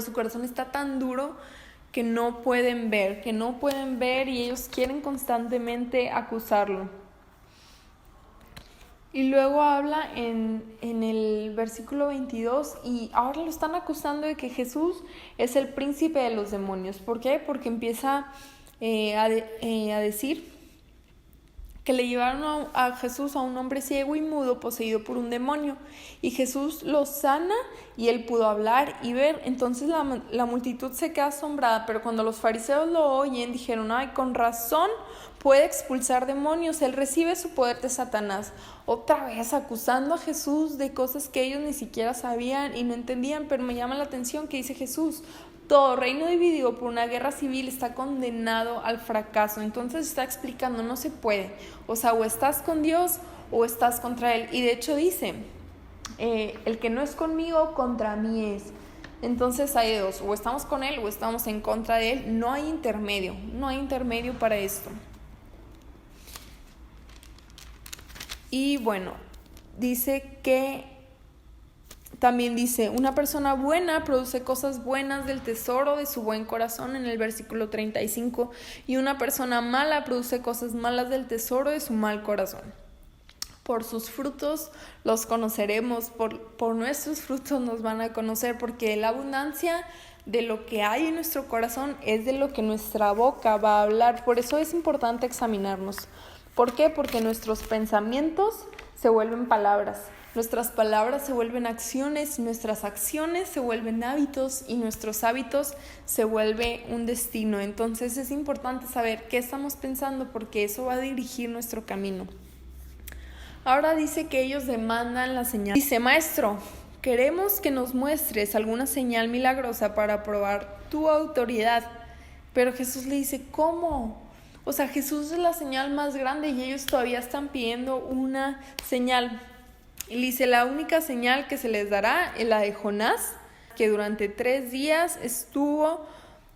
su corazón está tan duro que no pueden ver y ellos quieren constantemente acusarlo. Y luego habla en el versículo 22 y ahora lo están acusando de que Jesús es el príncipe de los demonios. ¿Por qué? Porque empieza a decir que le llevaron a Jesús a un hombre ciego y mudo poseído por un demonio. Y Jesús lo sana y él pudo hablar y ver. Entonces la multitud se queda asombrada, pero cuando los fariseos lo oyen dijeron, ay, con razón puede expulsar demonios, él recibe su poder de Satanás. Otra vez acusando a Jesús de cosas que ellos ni siquiera sabían y no entendían, pero me llama la atención que dice Jesús, todo reino dividido por una guerra civil está condenado al fracaso. Entonces está explicando, no se puede. O sea, o estás con Dios o estás contra Él. Y de hecho dice, el que no es conmigo, contra mí es. Entonces hay dos, o estamos con Él o estamos en contra de Él. No hay intermedio para esto. Y bueno, también dice, una persona buena produce cosas buenas del tesoro de su buen corazón en el versículo 35, y una persona mala produce cosas malas del tesoro de su mal corazón. Por sus frutos los conoceremos, por nuestros frutos nos van a conocer, porque la abundancia de lo que hay en nuestro corazón es de lo que nuestra boca va a hablar. Por eso es importante examinarnos. ¿Por qué? Porque nuestros pensamientos se vuelven palabras. Nuestras palabras se vuelven acciones, nuestras acciones se vuelven hábitos y nuestros hábitos se vuelve un destino. Entonces es importante saber qué estamos pensando porque eso va a dirigir nuestro camino. Ahora dice que ellos demandan la señal. Dice, maestro, queremos que nos muestres alguna señal milagrosa para probar tu autoridad. Pero Jesús le dice, ¿cómo? O sea, Jesús es la señal más grande y ellos todavía están pidiendo una señal. Y dice, la única señal que se les dará es la de Jonás, que durante 3 días estuvo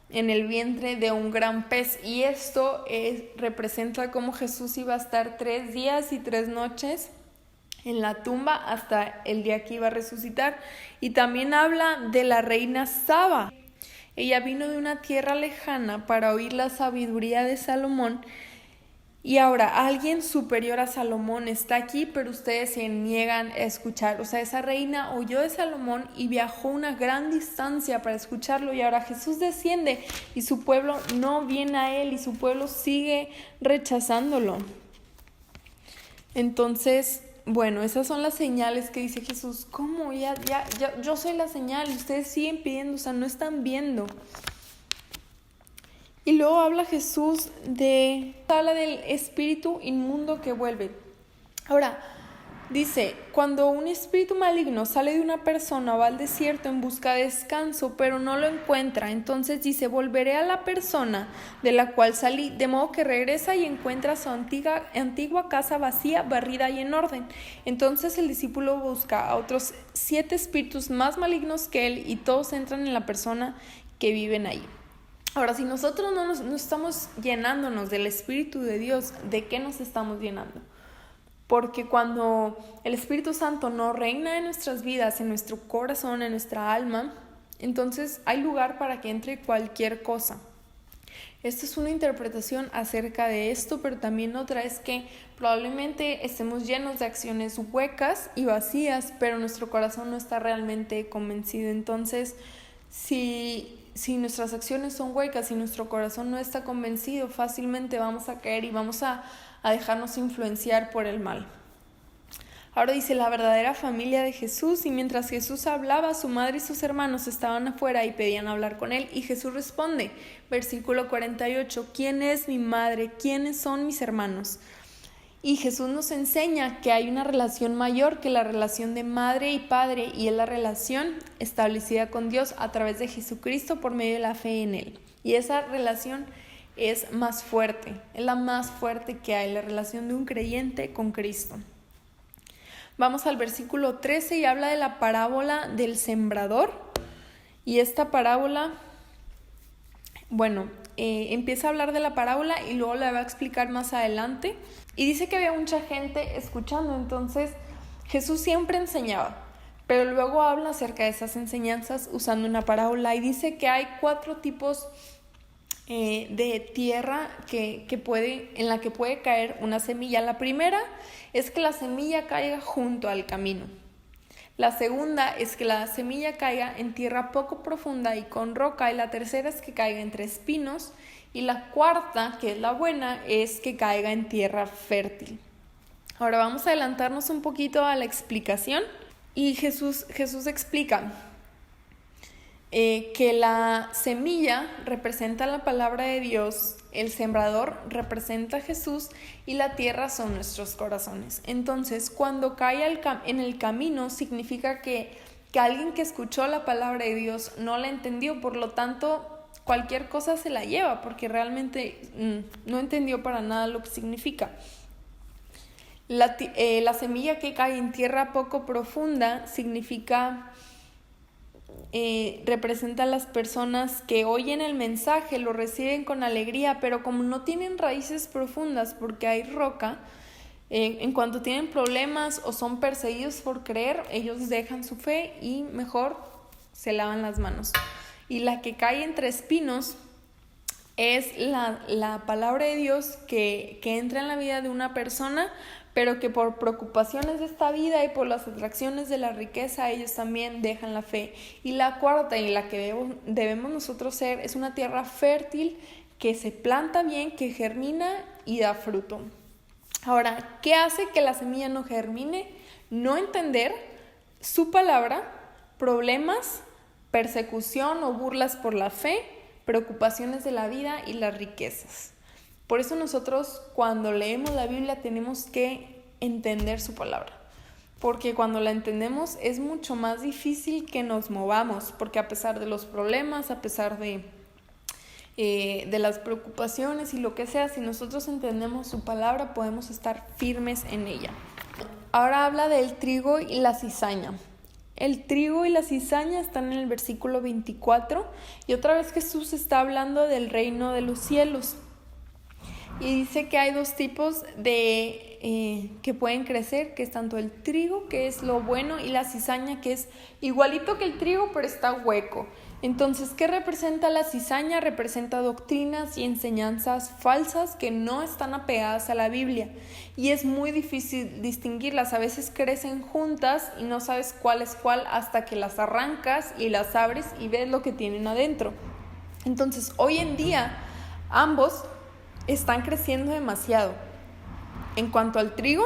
en el vientre de un gran pez. Y esto representa cómo Jesús iba a estar 3 días y 3 noches en la tumba hasta el día que iba a resucitar. Y también habla de la reina Saba. Ella vino de una tierra lejana para oír la sabiduría de Salomón. Y ahora, alguien superior a Salomón está aquí, pero ustedes se niegan a escuchar. O sea, esa reina oyó de Salomón y viajó una gran distancia para escucharlo. Y ahora Jesús desciende y su pueblo no viene a él y su pueblo sigue rechazándolo. Entonces, bueno, esas son las señales que dice Jesús. ¿Cómo? Ya, yo soy la señal y ustedes siguen pidiendo, o sea, no están viendo. Y luego habla Jesús habla del espíritu inmundo que vuelve. Ahora, dice, cuando un espíritu maligno sale de una persona, va al desierto en busca de descanso, pero no lo encuentra. Entonces dice, volveré a la persona de la cual salí, de modo que regresa y encuentra su antigua casa vacía, barrida y en orden. Entonces el discípulo busca a otros 7 espíritus más malignos que él y todos entran en la persona que viven ahí. Ahora, si nosotros no estamos llenándonos del Espíritu de Dios, ¿de qué nos estamos llenando? Porque cuando el Espíritu Santo no reina en nuestras vidas, en nuestro corazón, en nuestra alma, entonces hay lugar para que entre cualquier cosa. Esta es una interpretación acerca de esto, pero también otra es que probablemente estemos llenos de acciones huecas y vacías, pero nuestro corazón no está realmente convencido. Entonces, si nuestras acciones son huecas y nuestro corazón no está convencido, fácilmente vamos a caer y vamos a a dejarnos influenciar por el mal. Ahora dice la verdadera familia de Jesús, y mientras Jesús hablaba, su madre y sus hermanos estaban afuera y pedían hablar con él, y Jesús responde, versículo 48, ¿quién es mi madre? ¿Quiénes son mis hermanos? Y Jesús nos enseña que hay una relación mayor que la relación de madre y padre, y es la relación establecida con Dios a través de Jesucristo por medio de la fe en Él. Y esa relación es más fuerte, es la más fuerte que hay, la relación de un creyente con Cristo. Vamos al versículo 13 y habla de la parábola del sembrador. Y esta parábola, empieza a hablar de la parábola y luego la va a explicar más adelante. Y dice que había mucha gente escuchando, entonces Jesús siempre enseñaba, pero luego habla acerca de esas enseñanzas usando una parábola y dice que hay 4 tipos de tierra en la que puede caer una semilla. La primera es que la semilla caiga junto al camino. La segunda es que la semilla caiga en tierra poco profunda y con roca. Y la tercera es que caiga entre espinos. Y la cuarta, que es la buena, es que caiga en tierra fértil. Ahora vamos a adelantarnos un poquito a la explicación. Y Jesús explica que la semilla representa la palabra de Dios, el sembrador representa a Jesús y la tierra son nuestros corazones. Entonces, cuando cae en el camino, significa que alguien que escuchó la palabra de Dios no la entendió, por lo tanto, cualquier cosa se la lleva, porque realmente no entendió para nada lo que significa. La semilla que cae en tierra poco profunda significa... representa a las personas que oyen el mensaje, lo reciben con alegría, pero como no tienen raíces profundas porque hay roca, en cuanto tienen problemas o son perseguidos por creer, ellos dejan su fe y mejor se lavan las manos. Y la que cae entre espinos es la palabra de Dios que entra en la vida de una persona, pero que por preocupaciones de esta vida y por las atracciones de la riqueza, ellos también dejan la fe. Y la cuarta, y la que debemos nosotros ser, es una tierra fértil que se planta bien, que germina y da fruto. Ahora, ¿qué hace que la semilla no germine? No entender su palabra, problemas, persecución o burlas por la fe, preocupaciones de la vida y las riquezas. Por eso nosotros cuando leemos la Biblia tenemos que entender su palabra, porque cuando la entendemos es mucho más difícil que nos movamos, porque a pesar de los problemas, a pesar de las preocupaciones y lo que sea, si nosotros entendemos su palabra podemos estar firmes en ella. Ahora habla del trigo y la cizaña. El trigo y la cizaña están en el versículo 24 y otra vez Jesús está hablando del reino de los cielos. Y dice que hay 2 tipos que pueden crecer, que es tanto el trigo, que es lo bueno, y la cizaña, que es igualito que el trigo, pero está hueco. Entonces, ¿qué representa la cizaña? Representa doctrinas y enseñanzas falsas que no están apegadas a la Biblia. Y es muy difícil distinguirlas. A veces crecen juntas y no sabes cuál es cuál hasta que las arrancas y las abres y ves lo que tienen adentro. Entonces, hoy en día, ambos están creciendo demasiado. En cuanto al trigo,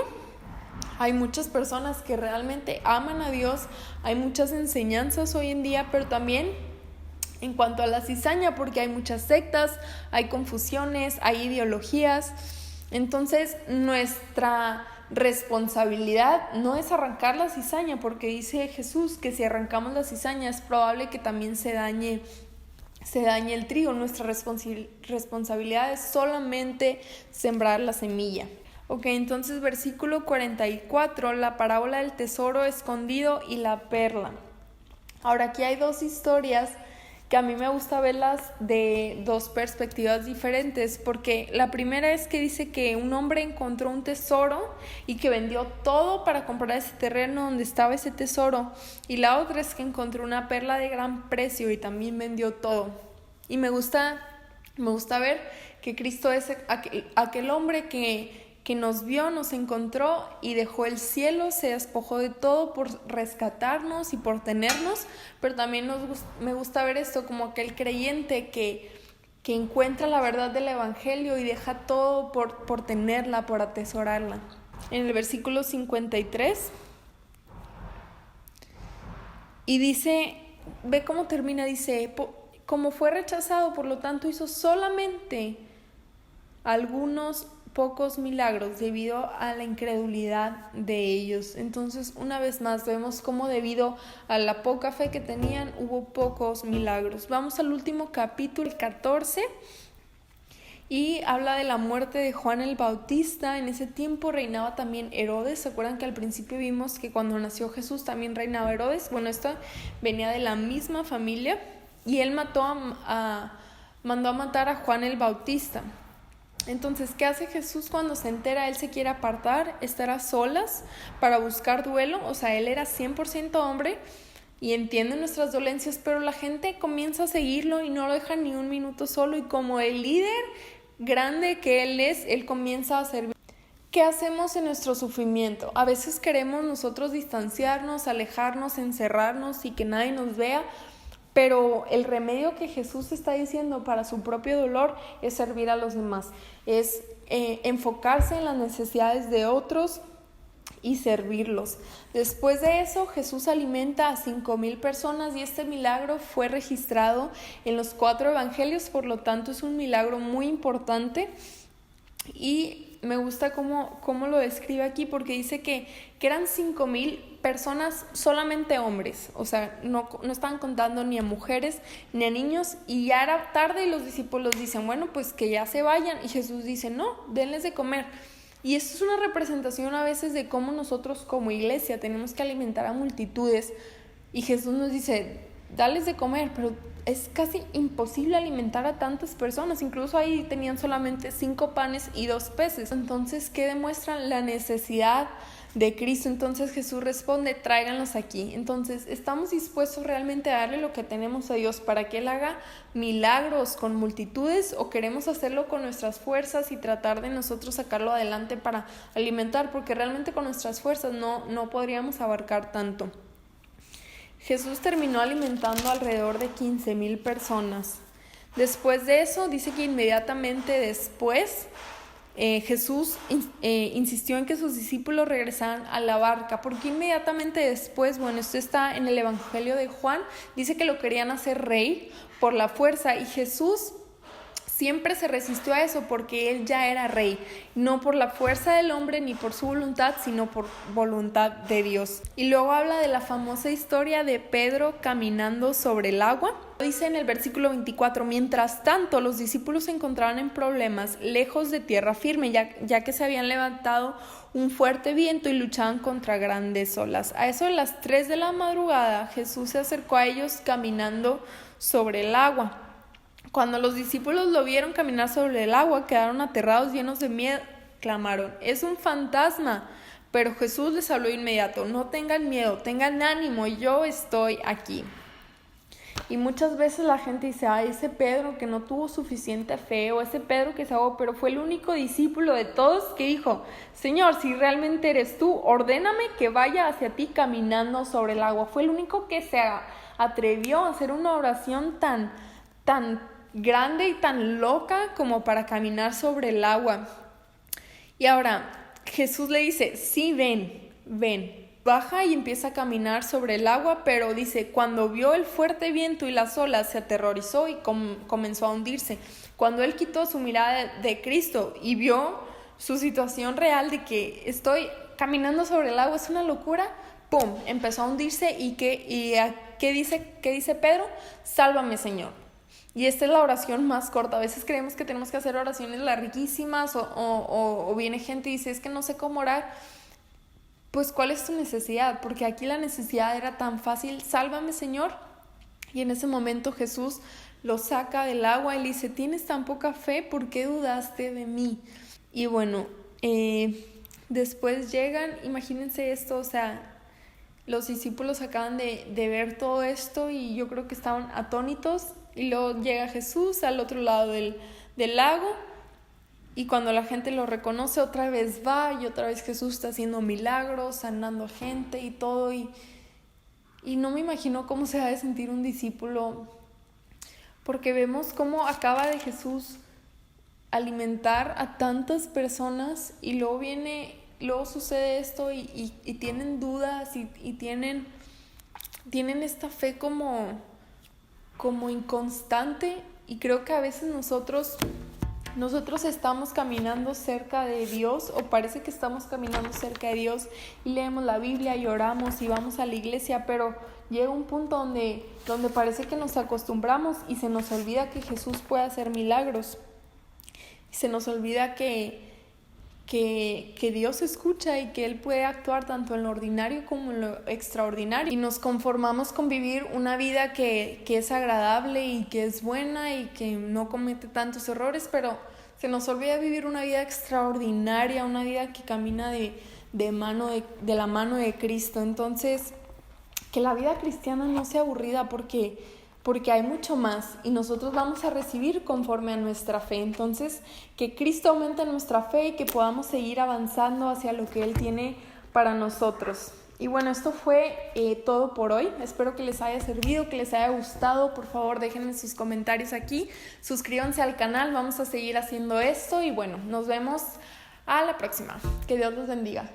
hay muchas personas que realmente aman a Dios, hay muchas enseñanzas hoy en día, pero también en cuanto a la cizaña, porque hay muchas sectas, hay confusiones, hay ideologías. Entonces, nuestra responsabilidad no es arrancar la cizaña, porque dice Jesús que si arrancamos la cizaña es probable que también se dañe el trigo. Nuestra responsabilidad es solamente sembrar la semilla. Ok, entonces versículo 44, la parábola del tesoro escondido y la perla. Ahora aquí hay 2 historias que a mí me gusta verlas de 2 perspectivas diferentes, porque la primera es que dice que un hombre encontró un tesoro y que vendió todo para comprar ese terreno donde estaba ese tesoro, y la otra es que encontró una perla de gran precio y también vendió todo. Y me gusta ver que Cristo es aquel hombre que nos vio, nos encontró y dejó el cielo, se despojó de todo por rescatarnos y por tenernos, pero también me gusta ver esto como aquel creyente que que encuentra la verdad del Evangelio y deja todo por tenerla, por atesorarla. En el versículo 53, y dice, ve cómo termina, dice, como fue rechazado, por lo tanto hizo solamente algunos pocos milagros debido a la incredulidad de ellos. Entonces, una vez más, vemos cómo debido a la poca fe que tenían, hubo pocos milagros. Vamos al último capítulo, el 14, y habla de la muerte de Juan el Bautista. En ese tiempo reinaba también Herodes. ¿Se acuerdan que al principio vimos que cuando nació Jesús también reinaba Herodes? Bueno, esto venía de la misma familia, y él mandó a matar a Juan el Bautista. Entonces, ¿qué hace Jesús cuando se entera? Él se quiere apartar, estar a solas para buscar duelo. O sea, él era 100% hombre y entiende nuestras dolencias, pero la gente comienza a seguirlo y no lo deja ni un minuto solo. Y como el líder grande que él es, él comienza a servir. ¿Qué hacemos en nuestro sufrimiento? A veces queremos nosotros distanciarnos, alejarnos, encerrarnos y que nadie nos vea. Pero el remedio que Jesús está diciendo para su propio dolor es servir a los demás, es enfocarse en las necesidades de otros y servirlos. Después de eso, Jesús alimenta a 5,000 personas y este milagro fue registrado en los 4 evangelios, por lo tanto es un milagro muy importante. Y me gusta cómo lo describe aquí, porque dice que eran 5,000 personas, solamente hombres, o sea, no estaban contando ni a mujeres ni a niños, y ya era tarde y los discípulos dicen, bueno, pues que ya se vayan, y Jesús dice, no, denles de comer. Y esto es una representación a veces de cómo nosotros como iglesia tenemos que alimentar a multitudes, y Jesús nos dice, dales de comer, pero es casi imposible alimentar a tantas personas. Incluso ahí tenían solamente 5 panes y 2 peces. Entonces, ¿qué demuestran? La necesidad de Cristo. Entonces Jesús responde, tráiganlos aquí. Entonces, ¿estamos dispuestos realmente a darle lo que tenemos a Dios para que Él haga milagros con multitudes, o queremos hacerlo con nuestras fuerzas y tratar de nosotros sacarlo adelante para alimentar? Porque realmente con nuestras fuerzas no podríamos abarcar tanto. Jesús terminó alimentando alrededor de 15,000 personas. Después de eso, dice que inmediatamente después Jesús insistió en que sus discípulos regresaran a la barca. ¿Por qué inmediatamente después? Bueno, esto está en el Evangelio de Juan. Dice que lo querían hacer rey por la fuerza, y Jesús siempre se resistió a eso porque él ya era rey, no por la fuerza del hombre ni por su voluntad, sino por voluntad de Dios. Y luego habla de la famosa historia de Pedro caminando sobre el agua. Dice en el versículo 24, mientras tanto los discípulos se encontraban en problemas lejos de tierra firme, ya que se habían levantado un fuerte viento y luchaban contra grandes olas. A eso de las 3 de la madrugada Jesús se acercó a ellos caminando sobre el agua. Cuando los discípulos lo vieron caminar sobre el agua, quedaron aterrados, llenos de miedo, clamaron, es un fantasma. Pero Jesús les habló de inmediato, no tengan miedo, tengan ánimo, yo estoy aquí. Y muchas veces la gente dice, ese Pedro que no tuvo suficiente fe, o ese Pedro que se ahogó, pero fue el único discípulo de todos que dijo, Señor, si realmente eres tú, ordéname que vaya hacia ti caminando sobre el agua. Fue el único que se atrevió a hacer una oración tan grande y tan loca como para caminar sobre el agua. Y ahora Jesús le dice, sí, ven. Baja y empieza a caminar sobre el agua, pero dice, cuando vio el fuerte viento y las olas, se aterrorizó y comenzó a hundirse. Cuando él quitó su mirada de Cristo y vio su situación real de que estoy caminando sobre el agua, es una locura, ¡pum!, empezó a hundirse. ¿Y qué dice Pedro? Sálvame, Señor. Y esta es la oración más corta. A veces creemos que tenemos que hacer oraciones larguísimas, o viene gente y dice, es que no sé cómo orar. Pues, ¿cuál es tu necesidad? Porque aquí la necesidad era tan fácil, sálvame, Señor. Y en ese momento Jesús lo saca del agua y le dice, ¿tienes tan poca fe? ¿Por qué dudaste de mí? Y bueno, después llegan, imagínense esto, o sea, los discípulos acaban de ver todo esto y yo creo que estaban atónitos. Y luego llega Jesús al otro lado del lago, y cuando la gente lo reconoce, otra vez va, y otra vez Jesús está haciendo milagros, sanando gente y todo, y no me imagino cómo se ha de sentir un discípulo porque vemos cómo acaba de Jesús alimentar a tantas personas y luego sucede esto y tienen dudas y tienen esta fe como inconstante, y creo que a veces nosotros estamos caminando cerca de Dios, o parece que estamos caminando cerca de Dios y leemos la Biblia y oramos y vamos a la iglesia, pero llega un punto donde parece que nos acostumbramos y se nos olvida que Jesús puede hacer milagros. Y se nos olvida que Dios escucha y que Él puede actuar tanto en lo ordinario como en lo extraordinario. Y nos conformamos con vivir una vida que es agradable y que es buena y que no comete tantos errores, pero se nos olvida vivir una vida extraordinaria, una vida que camina de la mano de Cristo. Entonces, que la vida cristiana no sea aburrida porque hay mucho más y nosotros vamos a recibir conforme a nuestra fe. Entonces, que Cristo aumente nuestra fe y que podamos seguir avanzando hacia lo que Él tiene para nosotros. Y bueno, esto fue todo por hoy. Espero que les haya servido, que les haya gustado. Por favor, déjenme sus comentarios aquí. Suscríbanse al canal, vamos a seguir haciendo esto. Y bueno, nos vemos a la próxima. Que Dios los bendiga.